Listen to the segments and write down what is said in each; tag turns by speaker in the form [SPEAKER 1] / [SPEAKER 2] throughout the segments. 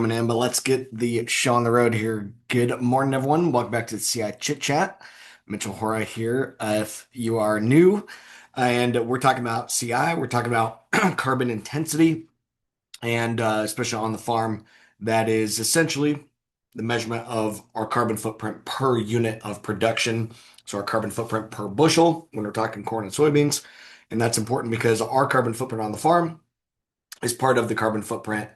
[SPEAKER 1] Coming in, but let's get the show on the road here. Good morning, everyone. Welcome back to the CI Chit Chat. Mitchell Hora here. If you are new, and we're talking about CI, we're talking about carbon intensity, and especially on the farm, that is essentially the measurement of our carbon footprint per unit of production. So our carbon footprint per bushel when we're talking corn and soybeans. And that's important because our carbon footprint on the farm is part of the carbon footprint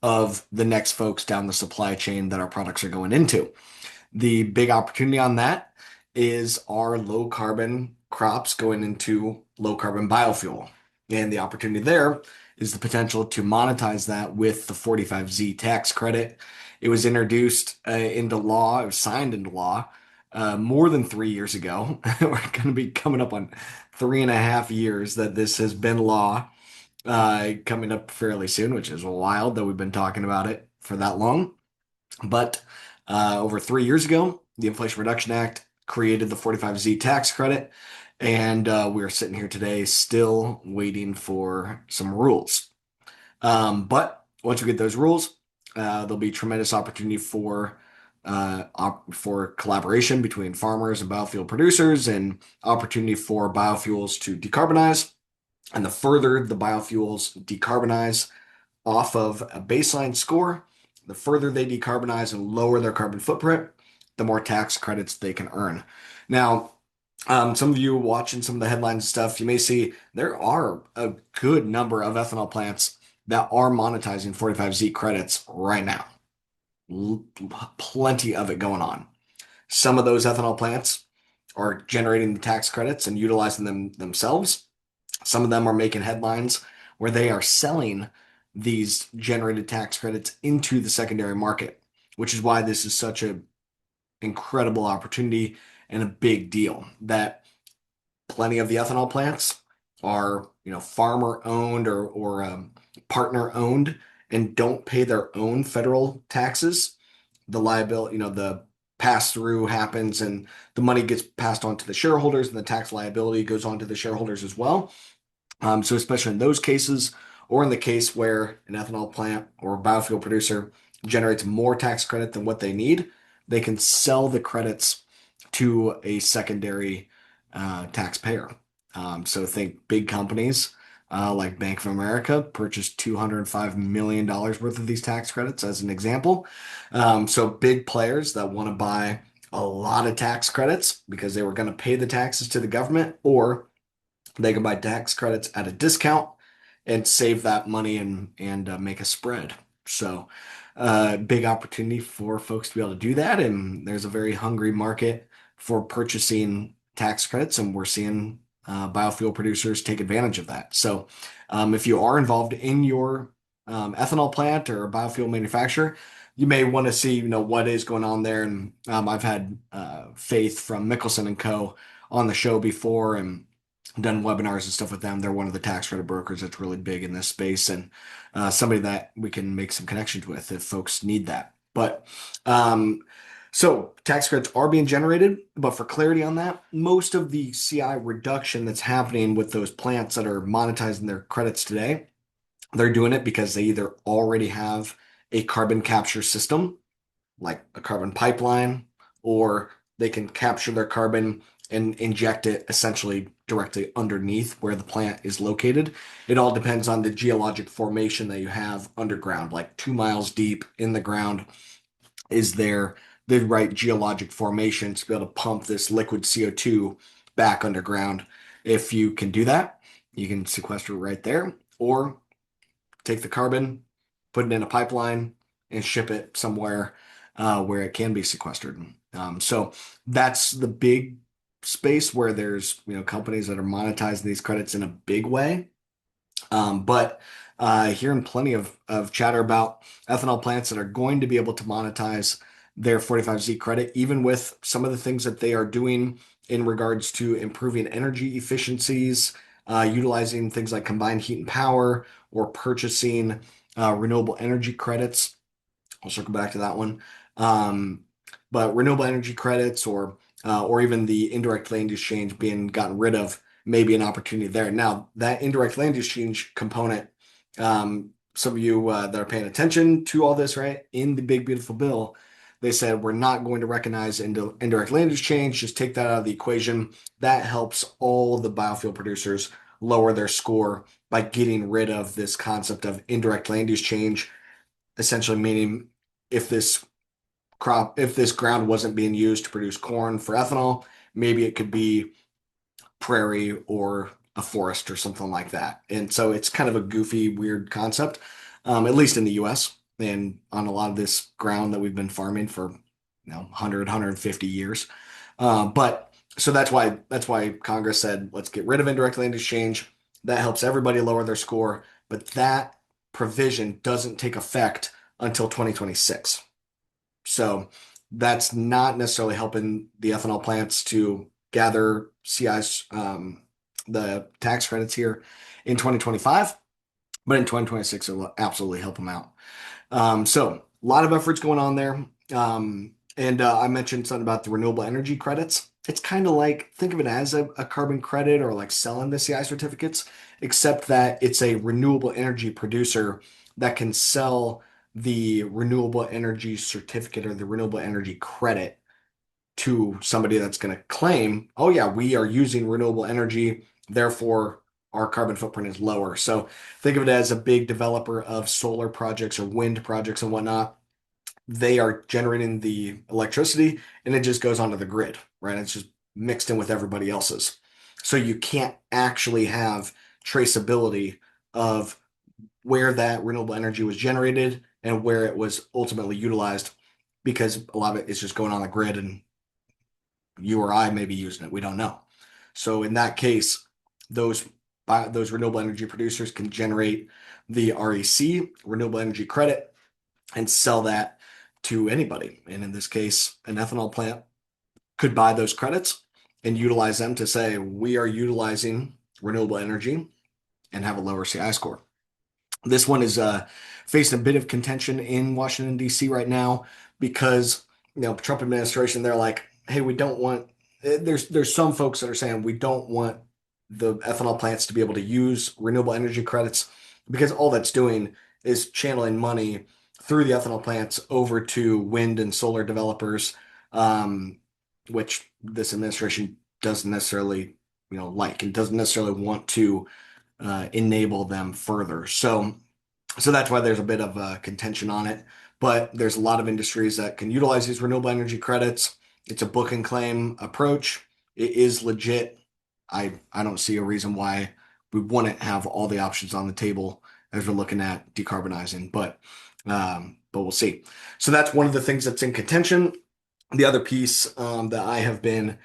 [SPEAKER 1] of the next folks down the supply chain that our products are going into. The big opportunity on that is our low carbon crops going into low carbon biofuel. And the opportunity there is the potential to monetize that with the 45Z tax credit. It was introduced into law, it was signed into law more than 3 years ago. We're going to be coming up on 3.5 years that this has been law coming up fairly soon, which is wild that we've been talking about it for that long. But over 3 years ago, the Inflation Reduction Act created the 45Z tax credit, and we're sitting here today still waiting for some rules. But once we get those rules, there'll be tremendous opportunity for collaboration between farmers and biofuel producers, and opportunity for biofuels to decarbonize. And the further the biofuels decarbonize off of a baseline score, the further they decarbonize and lower their carbon footprint, the more tax credits they can earn. Now, some of you watching some of the headlines and stuff, you may see there are a good number of ethanol plants that are monetizing 45Z credits right now. Plenty of it going on. Some of those ethanol plants are generating the tax credits and utilizing them themselves. Some of them are making headlines where they are selling these generated tax credits into the secondary market, which is why this is such an incredible opportunity and a big deal that plenty of the ethanol plants are, farmer owned or partner owned and don't pay their own federal taxes. The liability, the pass through happens and the money gets passed on to the shareholders and the tax liability goes on to the shareholders as well. So especially in those cases, or in the case where an ethanol plant or a biofuel producer generates more tax credit than what they need, they can sell the credits to a secondary taxpayer. So think big companies like Bank of America purchased $205 million worth of these tax credits as an example. So big players that want to buy a lot of tax credits because they were going to pay the taxes to the government, or they can buy tax credits at a discount and save that money and make a spread. So, big opportunity for folks to be able to do that. And there's a very hungry market for purchasing tax credits, and we're seeing biofuel producers take advantage of that. So, if you are involved in your ethanol plant or a biofuel manufacturer, you may want to see, what is going on there. And I've had Faith from Mickelson and Co. on the show before, and done webinars and stuff with them. They're one of the tax credit brokers that's really big in this space, and somebody that we can make some connections with if folks need that. But so tax credits are being generated, but for clarity on that, most of the CI reduction that's happening with those plants that are monetizing their credits today, they're doing it because they either already have a carbon capture system, like a carbon pipeline, or they can capture their carbon and inject it essentially directly underneath where the plant is located. It all depends on the geologic formation that you have underground, like 2 miles deep in the ground. Is there the right geologic formation to be able to pump this liquid CO2 back underground? If you can do that, you can sequester it right there, or take the carbon, put it in a pipeline, and ship it somewhere where it can be sequestered. So that's the big space where there's companies that are monetizing these credits in a big way. But hearing plenty of chatter about ethanol plants that are going to be able to monetize their 45Z credit, even with some of the things that they are doing in regards to improving energy efficiencies, utilizing things like combined heat and power, or purchasing renewable energy credits. I'll circle back to that one. But renewable energy credits or even the indirect land use change being gotten rid of may be an opportunity there. Now, that indirect land use change component some of you that are paying attention to all this, right? In the big beautiful bill, they said we're not going to recognize indirect land use change. Just take that out of the equation. That helps all the biofuel producers lower their score by getting rid of this concept of indirect land use change, essentially meaning if this if this ground wasn't being used to produce corn for ethanol, maybe it could be prairie or a forest or something like that. And so it's kind of a goofy, weird concept, at least in the US and on a lot of this ground that we've been farming for 100, 150 years. But so that's why Congress said, let's get rid of indirect land exchange. That helps everybody lower their score, but that provision doesn't take effect until 2026. So that's not necessarily helping the ethanol plants to gather CI's the tax credits here in 2025, but in 2026 it will absolutely help them out. So a lot of efforts going on there. And I mentioned something about the renewable energy credits. It's kind of like think of it as a carbon credit or like selling the CI certificates, except that it's a renewable energy producer that can sell the renewable energy certificate or the renewable energy credit to somebody that's going to claim, oh, yeah, we are using renewable energy, therefore our carbon footprint is lower. So think of it as a big developer of solar projects or wind projects and whatnot. They are generating the electricity and it just goes onto the grid, right? It's just mixed in with everybody else's. So you can't actually have traceability of where that renewable energy was generated and where it was ultimately utilized because a lot of it is just going on the grid and you or I may be using it. We don't know. So in that case, those those renewable energy producers can generate the REC, renewable energy credit, and sell that to anybody. And in this case, an ethanol plant could buy those credits and utilize them to say, we are utilizing renewable energy and have a lower CI score. This one is facing a bit of contention in Washington, D.C. right now because, Trump administration, they're like, hey, we don't want, there's some folks that are saying we don't want the ethanol plants to be able to use renewable energy credits because all that's doing is channeling money through the ethanol plants over to wind and solar developers, which this administration doesn't necessarily, like and doesn't necessarily want to enable them further. So that's why there's a bit of contention on it. But there's a lot of industries that can utilize these renewable energy credits. It's a book and claim approach. It is legit. I don't see a reason why we wouldn't have all the options on the table as we're looking at decarbonizing, but we'll see. So that's one of the things that's in contention. The other piece that I have been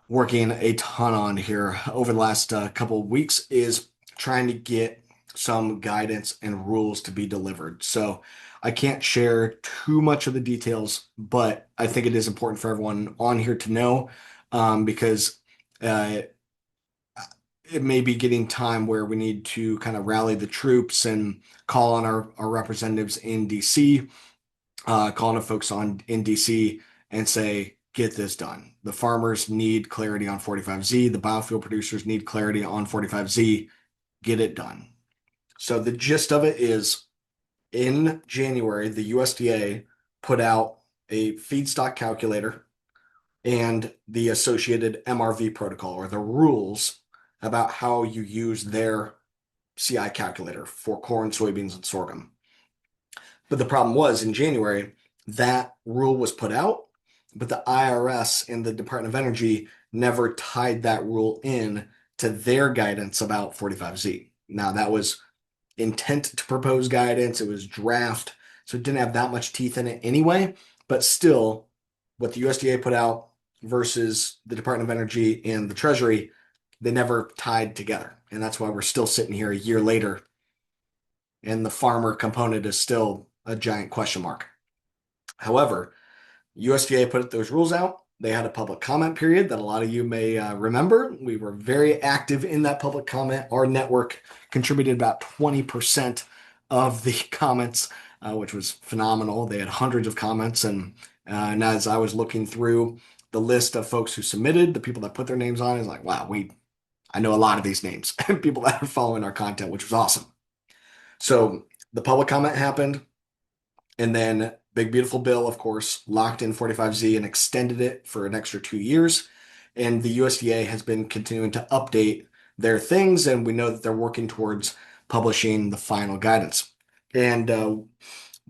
[SPEAKER 1] working a ton on here over the last couple of weeks is trying to get some guidance and rules to be delivered. So I can't share too much of the details, but I think it is important for everyone on here to know because uh, it may be getting time where we need to kind of rally the troops and call on our representatives in DC, calling on folks in DC and say, get this done. The farmers need clarity on 45Z. The biofuel producers need clarity on 45Z. Get it done. So the gist of it is in January, the USDA put out a feedstock calculator and the associated MRV protocol or the rules about how you use their CI calculator for corn, soybeans, and sorghum. But the problem was in January, that rule was put out, but the IRS and the Department of Energy never tied that rule in to their guidance about 45Z. Now, that was intent to propose guidance, it was draft, so it didn't have that much teeth in it anyway. But still, what the USDA put out versus the Department of Energy and the Treasury, they never tied together. And that's why we're still sitting here a year later, and the farmer component is still a giant question mark. However, USDA put those rules out. They had a public comment period that a lot of you may remember. We were very active in that public comment. Our network contributed about 20% of the comments, which was phenomenal. They had hundreds of comments. And as I was looking through the list of folks who submitted, the people that put their names on, is like, wow, I know a lot of these names and people that are following our content, which was awesome. So the public comment happened, and then Big Beautiful Bill, of course, locked in 45Z and extended it for an extra 2 years. And the USDA has been continuing to update their things, and we know that they're working towards publishing the final guidance. And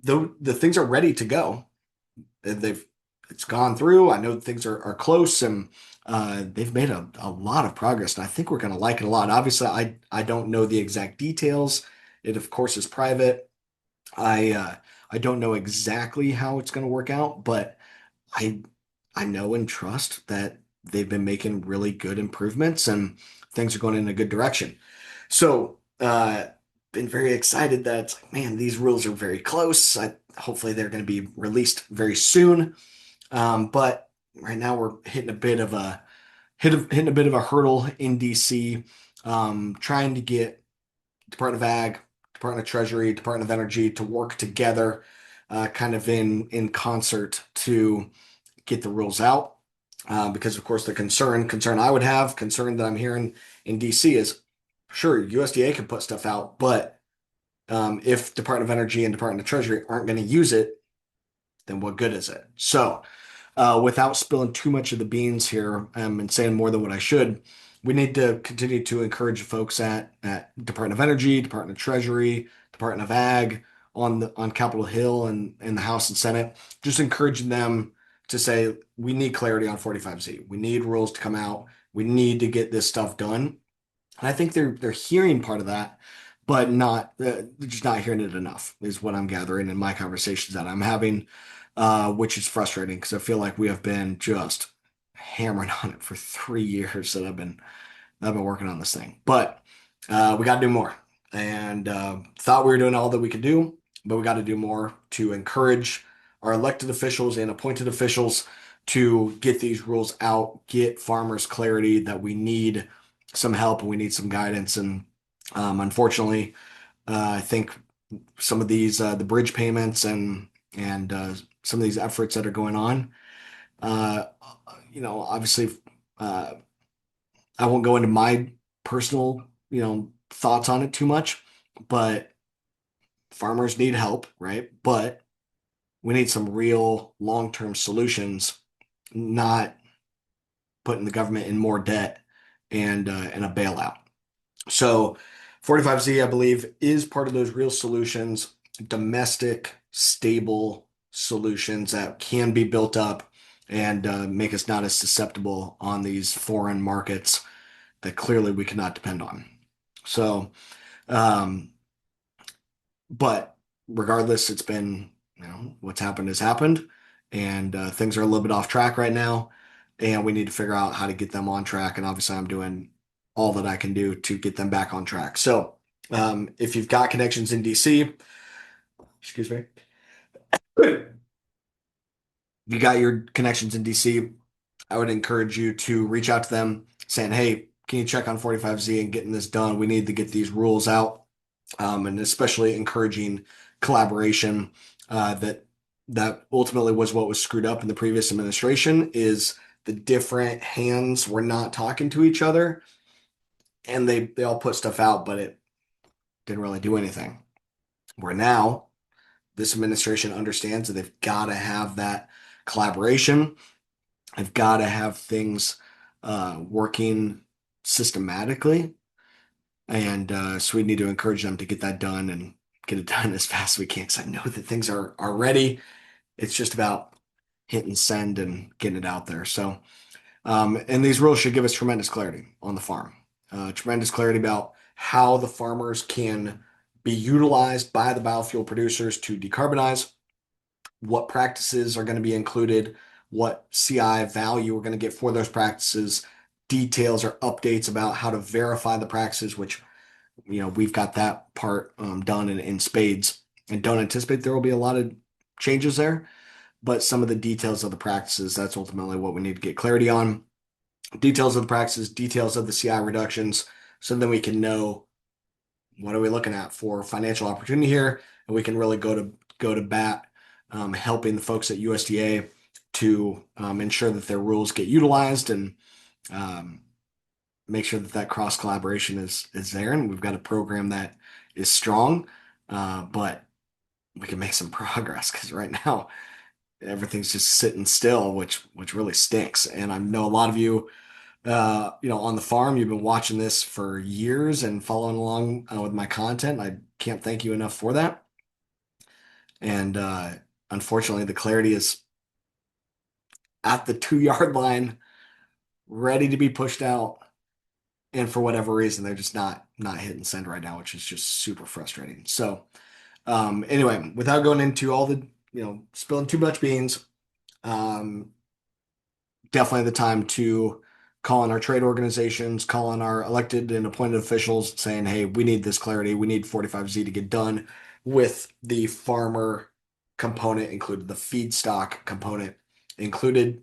[SPEAKER 1] the things are ready to go. They've it's gone through. I know things are close, and they've made a lot of progress, and I think we're going to like it a lot. Obviously, I don't know the exact details. It of course is private. I don't know exactly how it's going to work out, but I I know and trust that they've been making really good improvements and things are going in a good direction. So, been very excited that it's like, man, these rules are very close. Hopefully, they're going to be released very soon. But right now, we're hitting a bit of a hurdle in DC, trying to get Department of Ag, Department of Treasury, Department of Energy to work together, kind of in concert to get the rules out. Because of course the concern I would have, concern that I'm hearing in DC is sure USDA can put stuff out, but if Department of Energy and Department of Treasury aren't going to use it, then what good is it? So without spilling too much of the beans here and saying more than what I should, we need to continue to encourage folks at Department of Energy, Department of Treasury, Department of Ag on Capitol Hill and the House and Senate, just encouraging them to say we need clarity on 45Z. We need rules to come out. We need to get this stuff done. And I think they're hearing part of that, but not they're just not hearing it enough, is what I'm gathering in my conversations that I'm having, which is frustrating because I feel like we have been just hammering on it for 3 years that I've been working on this thing. But we got to do more, and thought we were doing all that we could do, but we got to do more to encourage our elected officials and appointed officials to get these rules out, get farmers clarity that we need some help and we need some guidance. And unfortunately, I think some of these the bridge payments and some of these efforts that are going on, uh, obviously, uh, I won't go into my personal thoughts on it too much, but farmers need help, right? But we need some real long-term solutions, not putting the government in more debt and a bailout. So 45Z, I believe, is part of those real solutions, domestic, stable solutions that can be built up and make us not as susceptible on these foreign markets that clearly we cannot depend on. So, um, but regardless, it's been, what's happened has happened, and things are a little bit off track right now, and we need to figure out how to get them on track. And obviously, I'm doing all that I can do to get them back on track. So, if you've got connections in DC, excuse me, if you got your connections in DC, I would encourage you to reach out to them saying, hey, can you check on 45Z and getting this done? We need to get these rules out, and especially encouraging collaboration. That ultimately was what was screwed up in the previous administration is the different hands were not talking to each other, and they all put stuff out, but it didn't really do anything. Where now this administration understands that they've got to have that collaboration. They've got to have things working systematically. And so we need to encourage them to get that done and get it done as fast as we can. Because I know that things are ready. It's just about hitting send and getting it out there. So, and these rules should give us tremendous clarity on the farm, tremendous clarity about how the farmers can be utilized by the biofuel producers to decarbonize, what practices are going to be included, what CI value we're going to get for those practices, details or updates about how to verify the practices, which we've got that part done in spades and don't anticipate there will be a lot of changes there. But some of the details of the practices, that's ultimately what we need to get clarity on. Details of the practices, details of the CI reductions, so then we can know what are we looking at for financial opportunity here, and we can really go to bat, helping the folks at USDA to ensure that their rules get utilized and um, make sure that cross collaboration is there, and we've got a program that is strong. But we can make some progress because right now everything's just sitting still, which really stinks. And I know a lot of you, on the farm, you've been watching this for years and following along with my content. I can't thank you enough for that. And unfortunately, the clarity is at the 2 yard line, ready to be pushed out. And for whatever reason, they're just not hitting send right now, which is just super frustrating. So anyway, without going into all the, spilling too much beans, um, definitely the time to call on our trade organizations, call on our elected and appointed officials saying, hey, we need this clarity. We need 45Z to get done with the farmer component included, the feedstock component included,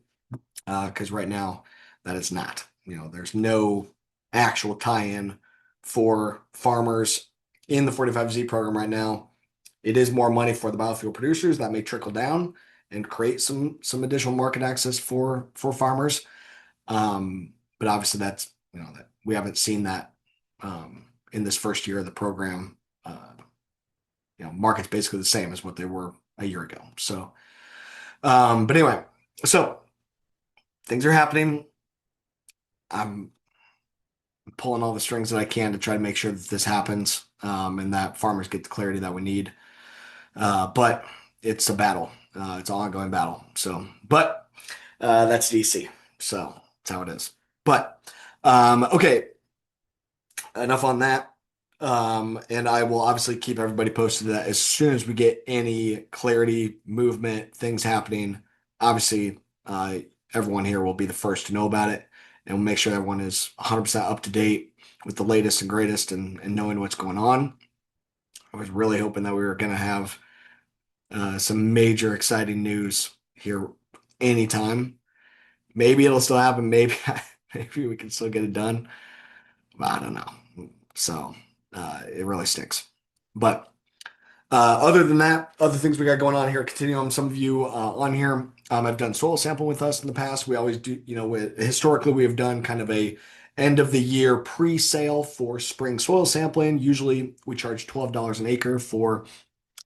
[SPEAKER 1] because right now that is not. There's no actual tie-in for farmers in the 45Z program right now. It is more money for the biofuel producers that may trickle down and create some additional market access for farmers. But obviously that we haven't seen that in this first year of the program. Market's basically the same as what they were a year ago. So, but anyway, so things are happening. I'm pulling all the strings that I can to try to make sure that this happens, and that farmers get the clarity that we need. But it's a battle. It's an ongoing battle. So, but that's DC. So that's how it is. But okay, enough on that. And I will obviously keep everybody posted that as soon as we get any clarity, movement, things happening. Obviously, everyone here will be the first to know about it, and we'll make sure everyone is 100% up to date with the latest and greatest and knowing what's going on. I was really hoping that we were going to have some major exciting news here anytime. Maybe it'll still happen. Maybe maybe we can still get it done. I don't know. So it really stinks. But other than that, other things we got going on here at Continuum. Some of you on here have done soil sample with us in the past. We always do, historically we have done kind of a end of the year pre-sale for spring soil sampling. Usually we charge $12 an acre for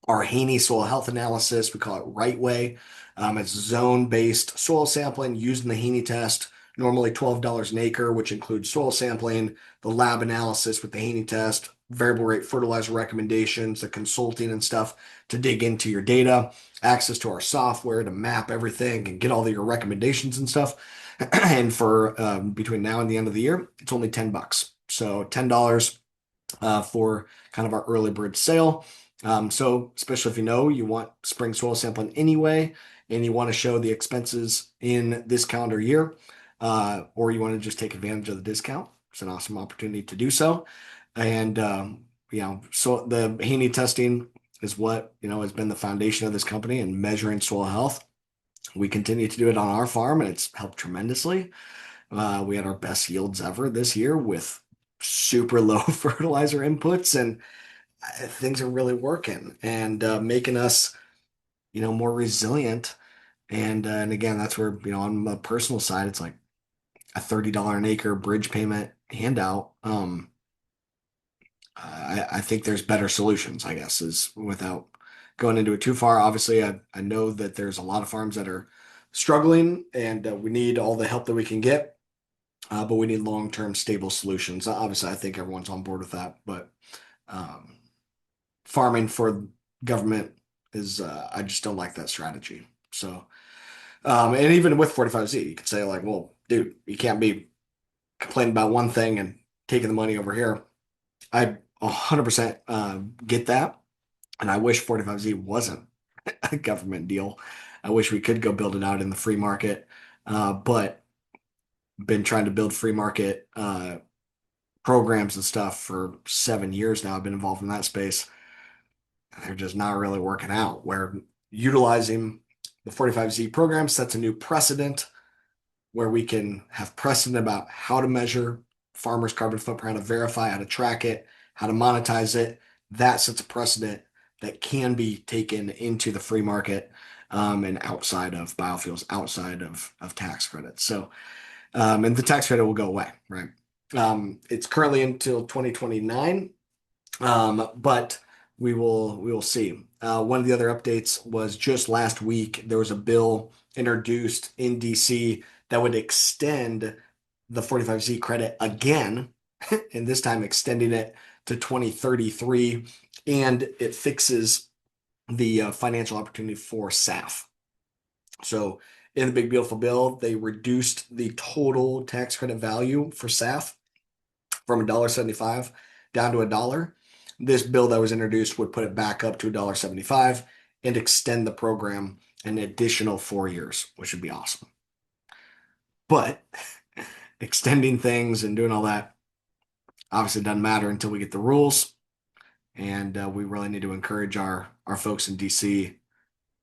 [SPEAKER 1] our Haney soil health analysis. We call it Right Way. It's zone-based soil sampling using the Haney test. Normally $12 an acre, which includes soil sampling, the lab analysis with the Haney test, variable rate fertilizer recommendations, the consulting and stuff to dig into your data, access to our software to map everything and get all of your recommendations and stuff. And for between now and the end of the year, it's only $10. So $10 for kind of our early bird sale. So especially if you want spring soil sampling anyway, and you want to show the expenses in this calendar year, or you want to just take advantage of the discount, it's an awesome opportunity to do so. And so the Haney testing is what has been the foundation of this company and measuring soil health. We continue to do it on our farm, and it's helped tremendously. We had our best yields ever this year with super low fertilizer inputs, and things are really working and making us, more resilient. And again, that's where, on the personal side, it's like a $30 an acre bridge payment handout. I think there's better solutions, I guess, is without going into it too far. Obviously, I know that there's a lot of farms that are struggling, and we need all the help that we can get. But we need long-term stable solutions. Obviously, I think everyone's on board with that, but um, farming for government is I just don't like that strategy. So, and even with 45Z, you could say like, well, dude, you can't be complaining about one thing and taking the money over here. I 100% get that, and I wish 45Z wasn't a government deal. I wish we could go build it out in the free market, but been trying to build free market programs and stuff for 7 years now. I've been involved in that space. They're just not really working out. Where utilizing the 45Z program sets a new precedent where we can have precedent about how to measure farmers' carbon footprint, how to verify, how to track it, how to monetize it. That sets a precedent that can be taken into the free market and outside of biofuels, outside of tax credits. So, and the tax credit will go away, right? It's currently until 2029. But we will see. One of the other updates was just last week there was a bill introduced in DC that would extend the 45Z credit again, and this time extending it to 2033, and it fixes the financial opportunity for SAF. So in the big beautiful bill, they reduced the total tax credit value for SAF from $1.75 down to $1. This bill that was introduced would put it back up to $1.75 and extend the program an additional 4 years, which would be awesome. But extending things and doing all that obviously doesn't matter until we get the rules. And we really need to encourage our folks in DC,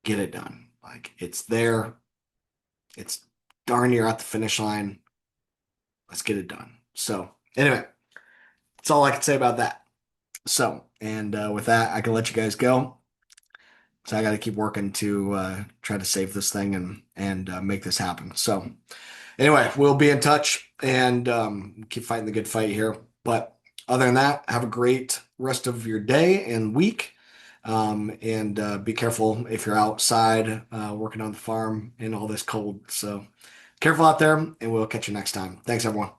[SPEAKER 1] get it done. Like it's there, it's darn near at the finish line. Let's get it done. So anyway, that's all I can say about that. So, and with that, I can let you guys go. So I got to keep working to try to save this thing and make this happen. So anyway, we'll be in touch and keep fighting the good fight here. But other than that, have a great rest of your day and week. And be careful if you're outside working on the farm in all this cold. So careful out there, and we'll catch you next time. Thanks, everyone.